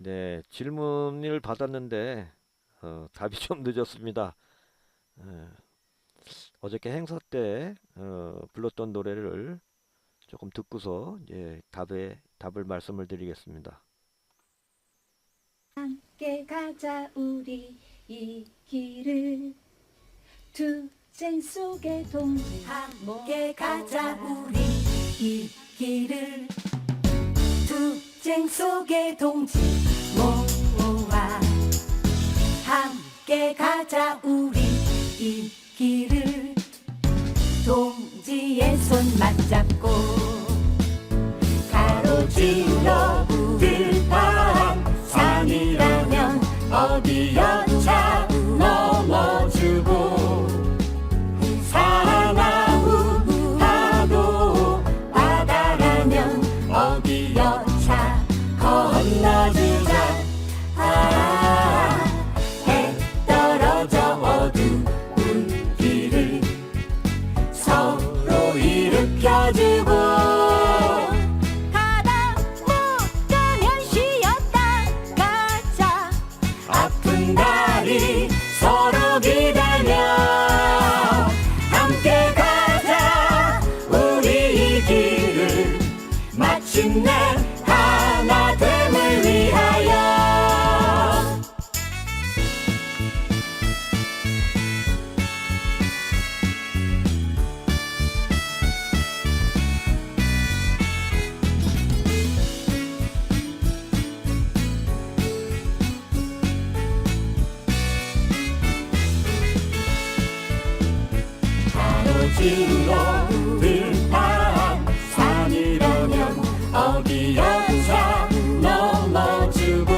네, 질문을 받았는데 답이 좀 늦었습니다. 에, 어저께 행사 때 불렀던 노래를 조금 듣고서 이제 답을 말씀을 드리겠습니다. 함께 가자 우리 이 길을 투쟁 속의 동지 함께 가자 우리 이 길을 투쟁 속의 동지 모아 함께 가자 우리 이 길을 동지의 손 맞잡고 가로질러 들판 산이라면 어디여차 넘어주고 사나운 파도 바다라면 어디여차 건너주자 해 떨어져 어두운 길을 서로 일으켜주고 가다 못가면 쉬었다 가자 아픈 다리 서로 기다려 함께 가자 우리 이 길을 마침내 하나됨을 위하여 가로질러 들판 산이라면 어디여차 넘어주고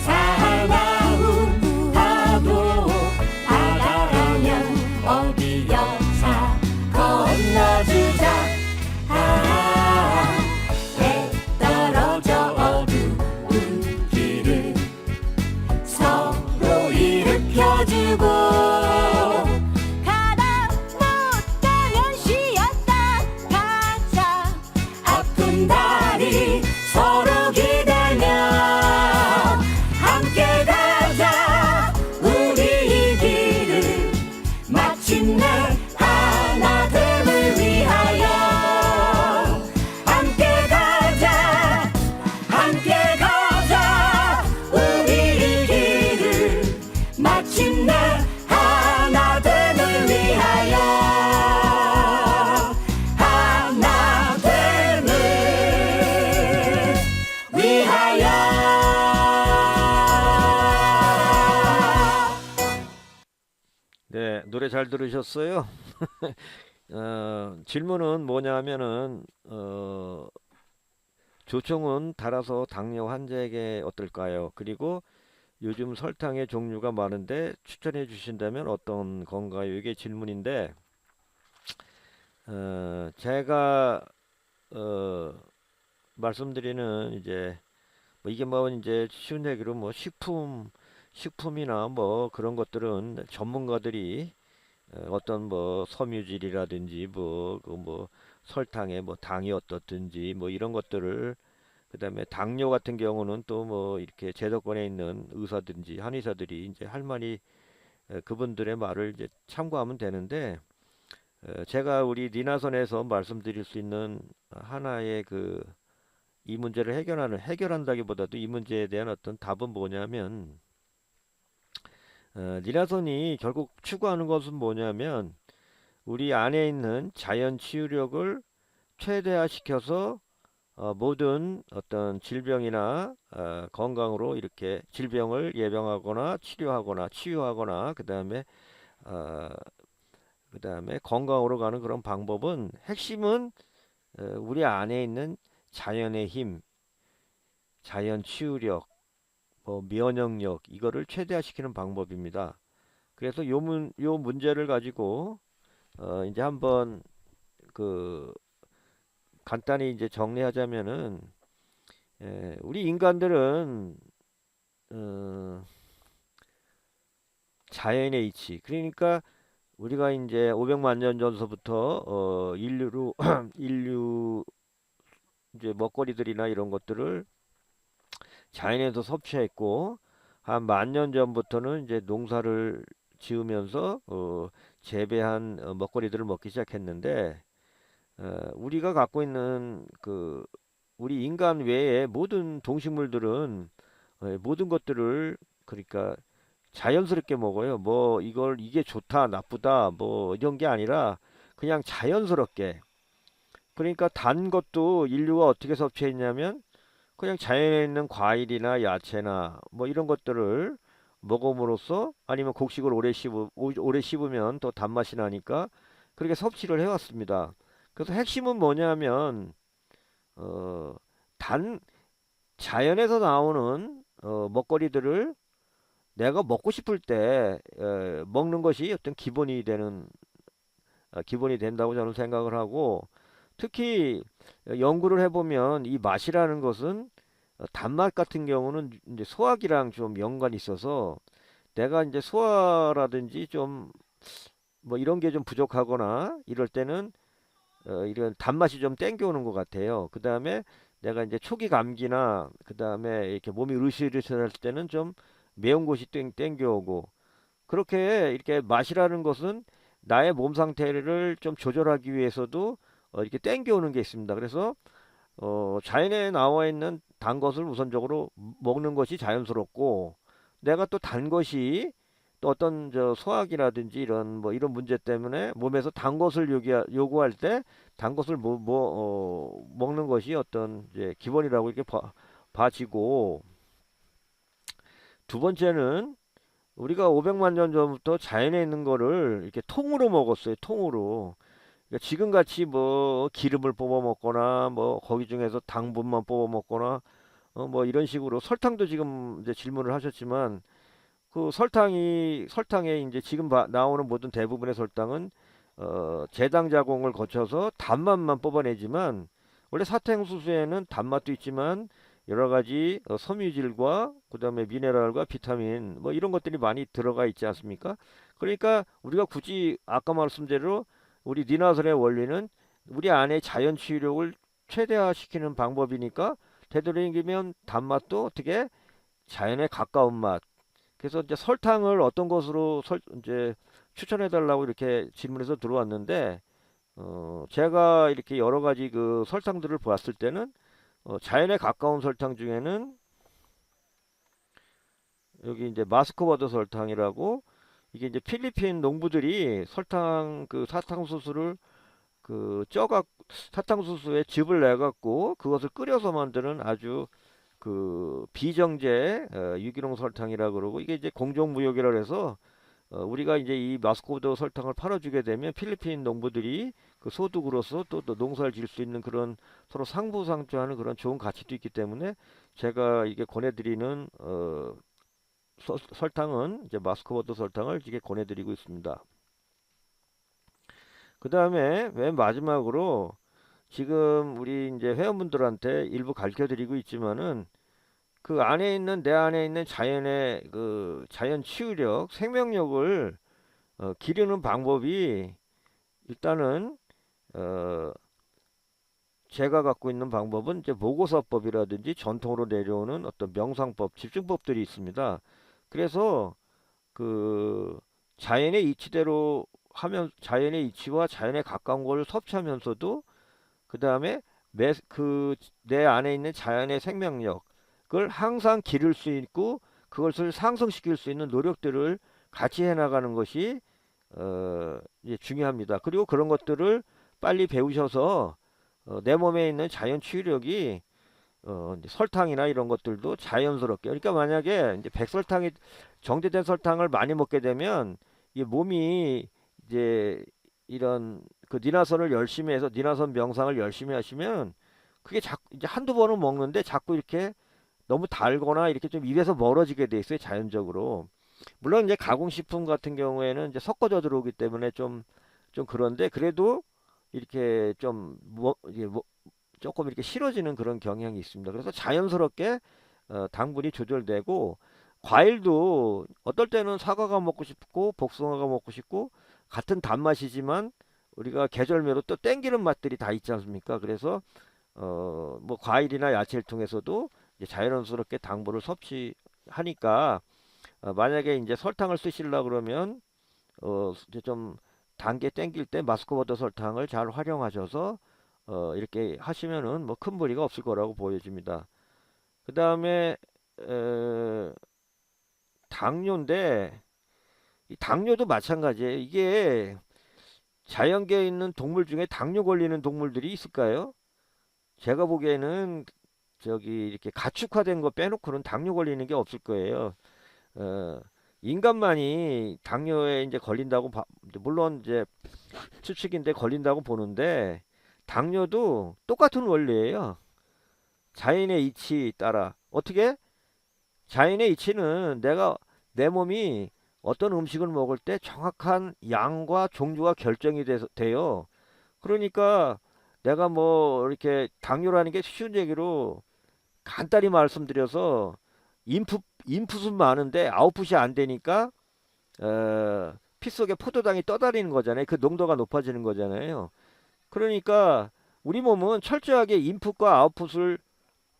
사나운 파도 바다라면 어디여차 건너주자 해 떨어져 어두운 길을 서로 일으켜주고 가다 못가면 쉬었다 가자 아픈 다리 서로 기다려 함께 가자 우리 이 길을 마침내 하나됨을 위하여 함께 가자 우리 이 길을 마침내 하나됨을 위하여 하나됨을 위하여 네, 노래 잘 들으셨어요? 질문은 뭐냐면은 조청은 달아서 당뇨 환자에게 어떨까요? 그리고 요즘 설탕의 종류가 많은데 추천해 주신다면 어떤 건가요? 이게 질문인데 제가 어, 말씀드리는 이제 뭐 이게 뭐 이제 쉬운 얘기로 뭐 식품이나 뭐 그런 것들은 전문가들이 어떤 뭐 섬유질이라든지 뭐 그 뭐 설탕의 뭐 당이 어떻든지 뭐 이런 것들을 그다음에 당뇨 같은 경우는 또 뭐 이렇게 제도권에 있는 의사든지 한의사들이 이제 할 말이 그분들의 말을 이제 참고하면 되는데 제가 우리 니나선에서 말씀드릴 수 있는 하나의 그 이 문제를 해결한다기보다도 이 문제에 대한 어떤 답은 뭐냐면 니나선이 결국 추구하는 것은 뭐냐면 우리 안에 있는 자연 치유력을 최대화시켜서 모든 어떤 질병이나 건강으로 이렇게 질병을 예방하거나 치료하거나 치유하거나 어, 그다음에 건강으로 가는 그런 방법은 핵심은 우리 안에 있는 자연의 힘, 자연 치유력, 뭐 면역력 이거를 최대화시키는 방법입니다. 그래서 요 문제를 가지고 이제 한번 그 간단히 이제 정리하자면은 우리 인간들은 어, 자연의 이치 그러니까 우리가 이제 500만 년 전서부터 인류로 인류 이제 먹거리들이나 이런 것들을 자연에서 섭취했고 한 10,000년 전부터는 이제 농사를 지으면서 재배한 먹거리들을 먹기 시작했는데 우리가 갖고 있는 그 우리 인간 외에 모든 동식물들은 모든 것들을 그러니까 자연스럽게 먹어요. 뭐 이걸 이게 좋다, 나쁘다, 뭐 이런 게 아니라 그냥 자연스럽게. 그러니까 단 것도 인류가 어떻게 섭취했냐면 그냥 자연에 있는 과일이나 야채나 뭐 이런 것들을 먹음으로써 아니면 곡식을 오래 씹으면 더 단맛이 나니까 그렇게 섭취를 해왔습니다. 그래서 핵심은 뭐냐면 어, 단 자연에서 나오는 먹거리들을 내가 먹고 싶을 때 먹는 것이 어떤 기본이 된다고 저는 생각을 하고 특히 연구를 해보면 이 맛이라는 것은 단맛 같은 경우는 이제 소화기랑 좀 연관이 있어서 내가 이제 소화라든지 좀 뭐 이런 게 좀 부족하거나 이럴 때는 이런 단맛이 좀 땡겨오는 것 같아요. 그 다음에 내가 이제 초기 감기나 그 다음에 이렇게 몸이 으르시르시할 때는 좀 매운 것이 땡겨오고 그렇게 이렇게 맛이라는 것은 나의 몸 상태를 좀 조절하기 위해서도 이렇게 땡겨오는 게 있습니다. 그래서 자연에 나와 있는 단 것을 우선적으로 먹는 것이 자연스럽고 내가 또 단 것이 또 어떤 저 소화기라든지 이런 뭐 이런 문제 때문에 몸에서 단 것을 요구할 때 단 것을 먹는 것이 어떤 이제 기본이라고 이렇게 봐지고 두 번째는 우리가 500만 년 전부터 자연에 있는 거를 이렇게 통으로 먹었어요. 통으로. 그러니까 지금 같이 뭐 기름을 뽑아 먹거나 뭐 거기 중에서 당분만 뽑아 먹거나 뭐 이런 식으로 설탕도 지금 이제 질문을 하셨지만 그 설탕에 이제 지금 나오는 모든 대부분의 설탕은 제당 자공을 거쳐서 단맛만 뽑아내지만 원래 사탕수수에는 단맛도 있지만 여러 가지 섬유질과 그다음에 미네랄과 비타민 뭐 이런 것들이 많이 들어가 있지 않습니까? 그러니까 우리가 굳이 아까 말씀대로 우리 니나설의 원리는 우리 안에 자연 치유력을 최대화시키는 방법이니까 되도록이면 단맛도 어떻게 자연에 가까운 맛. 그래서 이제 설탕을 어떤 것으로 이제 추천해 달라고 이렇게 질문해서 들어왔는데 제가 이렇게 여러 가지 그 설탕들을 보았을 때는 자연에 가까운 설탕 중에는 여기 이제 마스크버드 설탕이라고 이게 이제 필리핀 농부들이 그 사탕수수를 그 사탕수수에 즙을 내 갖고 그것을 끓여서 만드는 아주 그 비정제 유기농 설탕이라 그러고 이게 이제 공정무역이라 해서 우리가 이제 이 마스코드 설탕을 팔아주게 되면 필리핀 농부들이 그 소득으로서 또 농사를 지을 수 있는 그런 서로 상부상조하는 그런 좋은 가치도 있기 때문에 제가 이게 권해드리는 설탕은 이제 마스코드 설탕을 이게 권해드리고 있습니다. 그 다음에 맨 마지막으로 지금 우리 이제 회원분들한테 일부 가르쳐 드리고 있지만은 그 안에 있는 내 안에 있는 자연의 그 자연 치유력, 생명력을 기르는 방법이 일단은 어 제가 갖고 있는 방법은 이제 모고사법이라든지 전통으로 내려오는 어떤 명상법, 집중법들이 있습니다. 그래서 그 자연의 이치대로 하면 자연의 이치와 자연에 가까운 걸 섭취하면서도 그 다음에 내 안에 있는 자연의 생명력 그걸 항상 기를 수 있고 그것을 상승시킬 수 있는 노력들을 같이 해나가는 것이 이제 중요합니다. 그리고 그런 것들을 빨리 배우셔서 내 몸에 있는 자연 치유력이 이제 설탕이나 이런 것들도 자연스럽게 그러니까 만약에 이제 백설탕이 정제된 설탕을 많이 먹게 되면 이 몸이 이제 이런 그 니나선을 열심히 해서 니나선 명상을 열심히 하시면 그게 자꾸 이제 한두 번은 먹는데 자꾸 이렇게 너무 달거나 이렇게 좀 입에서 멀어지게 돼 있어요, 자연적으로. 물론 이제 가공식품 같은 경우에는 이제 섞어져 들어오기 때문에 좀 그런데 그래도 이렇게 이게 조금 이렇게 싫어지는 그런 경향이 있습니다. 그래서 자연스럽게 당분이 조절되고 과일도 어떨 때는 사과가 먹고 싶고 복숭아가 먹고 싶고 같은 단맛이지만 우리가 계절별로 또 땡기는 맛들이 다 있지 않습니까? 그래서 뭐 과일이나 야채를 통해서도 이제 자연스럽게 당분을 섭취하니까 만약에 이제 설탕을 쓰시려 그러면 이제 좀 단 게 땡길 때 마스크버더 설탕을 잘 활용하셔서 이렇게 하시면은 뭐 큰 무리가 없을 거라고 보여집니다. 그 다음에 당뇨인데 이 당뇨도 마찬가지예요. 이게 자연계에 있는 동물 중에 당뇨 걸리는 동물들이 있을까요? 제가 보기에는 저기 이렇게 가축화된 거 빼놓고는 당뇨 걸리는 게 없을 거예요. 어, 인간만이 당뇨에 이제 걸린다고 물론 이제 추측인데 걸린다고 보는데 당뇨도 똑같은 원리예요. 자연의 이치 따라 어떻게? 자연의 이치는 내가 내 몸이 어떤 음식을 먹을 때 정확한 양과 종류가 결정이 돼요. 그러니까 내가 뭐 이렇게 당뇨라는 게 쉬운 얘기로 간단히 말씀드려서 인풋은 많은데 아웃풋이 안 되니까 피 속에 포도당이 떠다니는 거잖아요. 그 농도가 높아지는 거잖아요. 그러니까 우리 몸은 철저하게 인풋과 아웃풋을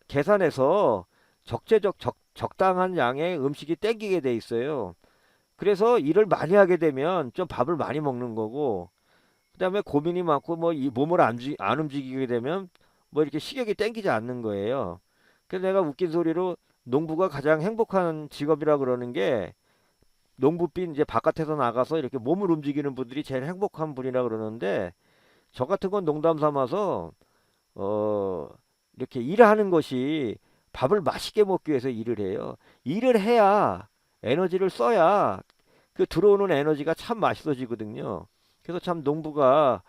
계산해서 적당한 양의 음식이 땡기게 돼 있어요. 그래서 일을 많이 하게 되면 좀 밥을 많이 먹는 거고, 그다음에 고민이 많고 뭐 이 몸을 안 움직이게 되면 뭐 이렇게 식욕이 땡기지 않는 거예요. 그래서 내가 웃긴 소리로 농부가 가장 행복한 직업이라 그러는 게 농부빈 이제 바깥에서 나가서 이렇게 몸을 움직이는 분들이 제일 행복한 분이라 그러는데 저 같은 건 농담 삼아서 어 이렇게 일하는 것이 밥을 맛있게 먹기 위해서 일을 해요. 일을 해야 에너지를 써야 그 들어오는 에너지가 참 맛있어지거든요. 그래서 참 농부가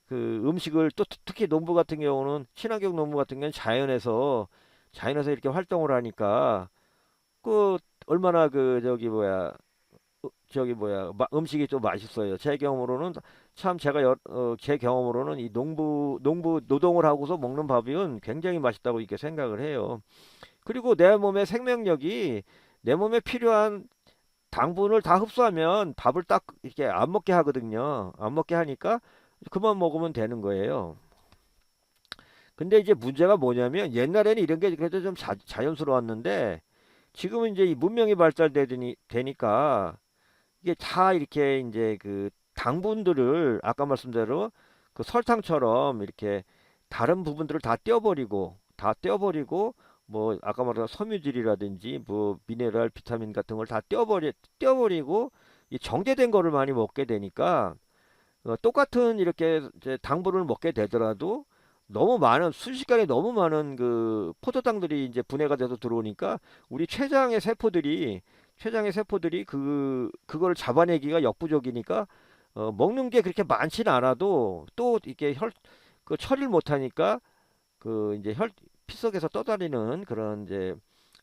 그 음식을 또 특히 농부 같은 경우는 친환경 농부 같은 경우는 자연에서 이렇게 활동을 하니까 그 얼마나 그 음식이 좀 맛있어요. 제 경험으로는 참 제 경험으로는 이 농부 노동을 하고서 먹는 밥은 굉장히 맛있다고 이렇게 생각을 해요. 그리고 내 몸의 생명력이 내 몸에 필요한 당분을 다 흡수하면 밥을 딱 이렇게 안 먹게 하거든요. 안 먹게 하니까 그만 먹으면 되는 거예요. 근데 이제 문제가 뭐냐면 옛날에는 이런 게 그래도 좀 자연스러웠는데 지금은 이제 이 문명이 되니까 이게 다 이렇게 이제 그 당분들을 아까 말씀대로 그 설탕처럼 이렇게 다른 부분들을 다 떼어버리고 뭐 아까 말한 섬유질이라든지 뭐 미네랄, 비타민 같은 걸 다 떼어버리고 이 정제된 거를 많이 먹게 되니까 똑같은 이렇게 이제 당분을 먹게 되더라도 너무 많은 순식간에 너무 많은 그 포도당들이 이제 분해가 돼서 들어오니까 우리 췌장의 세포들이 그걸 잡아내기가 역부족이니까 먹는 게 그렇게 많지는 않아도 또 이렇게 그 처리를 못하니까 그 이제 피 속에서 떠다니는 그런 이제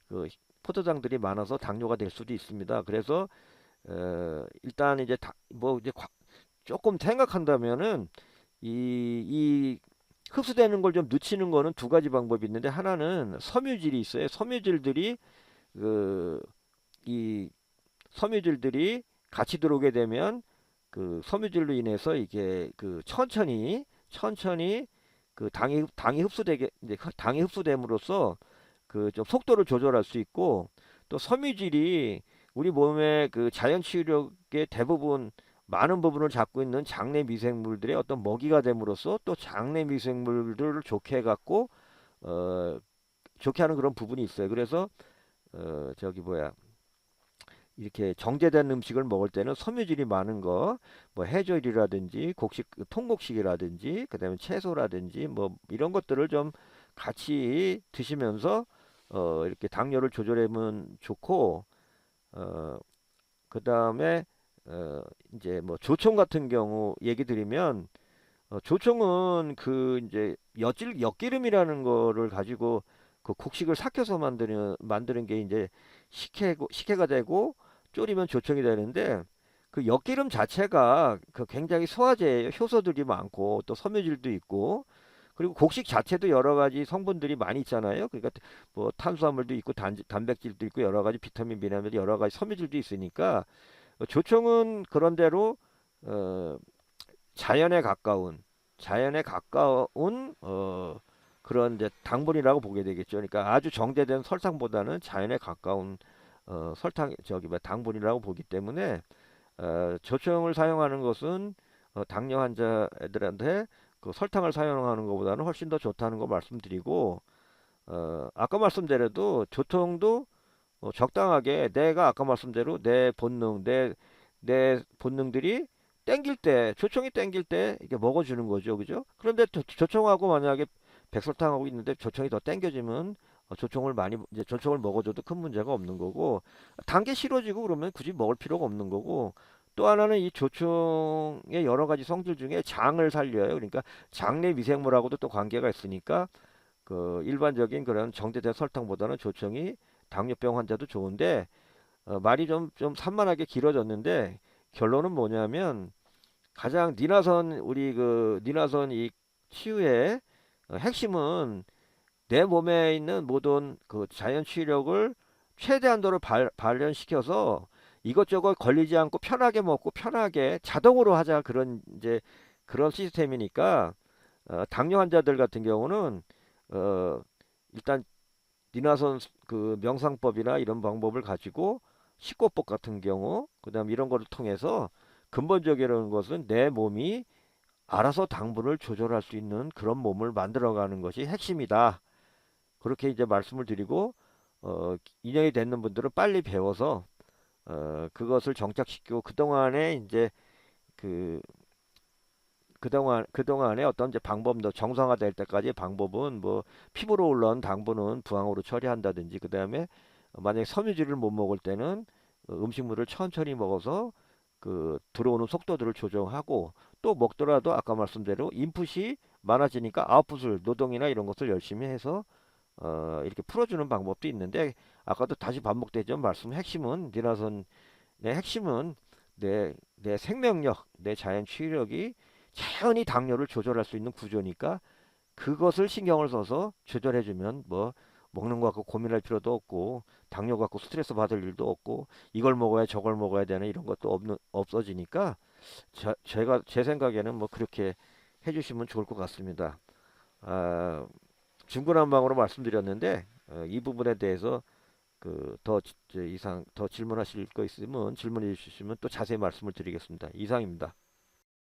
그 포도당들이 많아서 당뇨가 될 수도 있습니다. 그래서 일단 이제 뭐 이제 조금 생각한다면은 이 흡수되는 걸 좀 늦추는 거는 두 가지 방법이 있는데 하나는 섬유질이 있어요. 그 이 섬유질들이 같이 들어오게 되면 그 섬유질로 인해서 이게 그 천천히 그 당이 흡수됨으로써 그 좀 속도를 조절할 수 있고 또 섬유질이 우리 몸의 그 자연 치유력의 대부분 많은 부분을 잡고 있는 장내 미생물들의 어떤 먹이가 됨으로써 또 장내 미생물들을 좋게 해갖고 어 좋게 하는 그런 부분이 있어요. 그래서 이렇게 정제된 음식을 먹을 때는 섬유질이 많은 거, 뭐 해조류라든지 통곡식이라든지, 그다음에 채소라든지 뭐 이런 것들을 좀 같이 드시면서 이렇게 당뇨를 조절하면 좋고, 어, 그다음에 이제 뭐 조청 같은 경우 얘기 드리면 조청은 그 이제 엿기름이라는 거를 가지고 그 곡식을 삭혀서 만드는 게 이제 식혜가 되고 졸이면 조청이 되는데 그 엿기름 자체가 그 굉장히 소화제예요. 효소들이 많고 또 섬유질도 있고 그리고 곡식 자체도 여러 가지 성분들이 많이 있잖아요. 그러니까 뭐 탄수화물도 있고 단백질도 있고 여러 가지 비타민, 미네랄 여러 가지 섬유질도 있으니까 조청은 그런대로 어, 자연에 가까운 자연에 가까운 그런 이제 당분이라고 보게 되겠죠. 그러니까 아주 정제된 설탕보다는 자연에 가까운 설탕 저기 뭐 당분이라고 보기 때문에 조청을 사용하는 것은 당뇨 환자들한테 그 설탕을 사용하는 것보다는 훨씬 더 좋다는 거 말씀드리고 아까 말씀드려도 조청도 적당하게 내가 아까 말씀대로 내 본능 내 본능들이 땡길 때 조청이 땡길 때 이게 먹어주는 거죠, 그죠? 그런데 조청하고 만약에 백설탕하고 있는데 조청이 더 땡겨지면 조청을 많이 이제 조청을 먹어줘도 큰 문제가 없는 거고 단 게 싫어지고 그러면 굳이 먹을 필요가 없는 거고 또 하나는 이 조청의 여러 가지 성질 중에 장을 살려요. 그러니까 장내 미생물하고도 또 관계가 있으니까 그 일반적인 그런 정제된 설탕보다는 조청이 당뇨병 환자도 좋은데 말이 좀 산만하게 길어졌는데 결론은 뭐냐면 가장 니나선 우리 그 니나선 이 치유의 핵심은 내 몸에 있는 모든 그 자연 치유력을 최대한도로 발현시켜서 이것저것 걸리지 않고 편하게 먹고 편하게 자동으로 하자 그런 이제 그런 시스템이니까 당뇨 환자들 같은 경우는 어 일단 니나선 그 명상법이나 이런 방법을 가지고 식고법 같은 경우 그다음 이런 거를 통해서 근본적이라는 것은 내 몸이 알아서 당분을 조절할 수 있는 그런 몸을 만들어가는 것이 핵심이다. 그렇게 이제 말씀을 드리고 인연이 되는 분들은 빨리 배워서 그것을 정착시키고 그동안에 이제 그 그동안에 어떤 이제 방법도 정상화될 때까지 방법은 뭐 피부로 올라온 당분은 부항으로 처리한다든지 그다음에 만약에 섬유질을 못 먹을 때는 음식물을 천천히 먹어서 그 들어오는 속도들을 조정하고 또 먹더라도 아까 말씀대로 인풋이 많아지니까 아웃풋을 노동이나 이런 것을 열심히 해서 이렇게 풀어주는 방법도 있는데 아까도 다시 반복되지만 말씀 핵심은 니나선의 핵심은 내 생명력, 내 자연 치유력이 자연히 당뇨를 조절할 수 있는 구조니까 그것을 신경을 써서 조절해주면 뭐 먹는 거 갖고 고민할 필요도 없고 당뇨 갖고 스트레스 받을 일도 없고 이걸 먹어야 저걸 먹어야 되는 이런 것도 없어지니까 제가 제 생각에는 뭐 그렇게 해주시면 좋을 것 같습니다. 아, 중구난방으로 말씀드렸는데 이 부분에 대해서 그 더 이상 더 질문하실 거 있으면 질문해 주시면 또 자세히 말씀을 드리겠습니다. 이상입니다.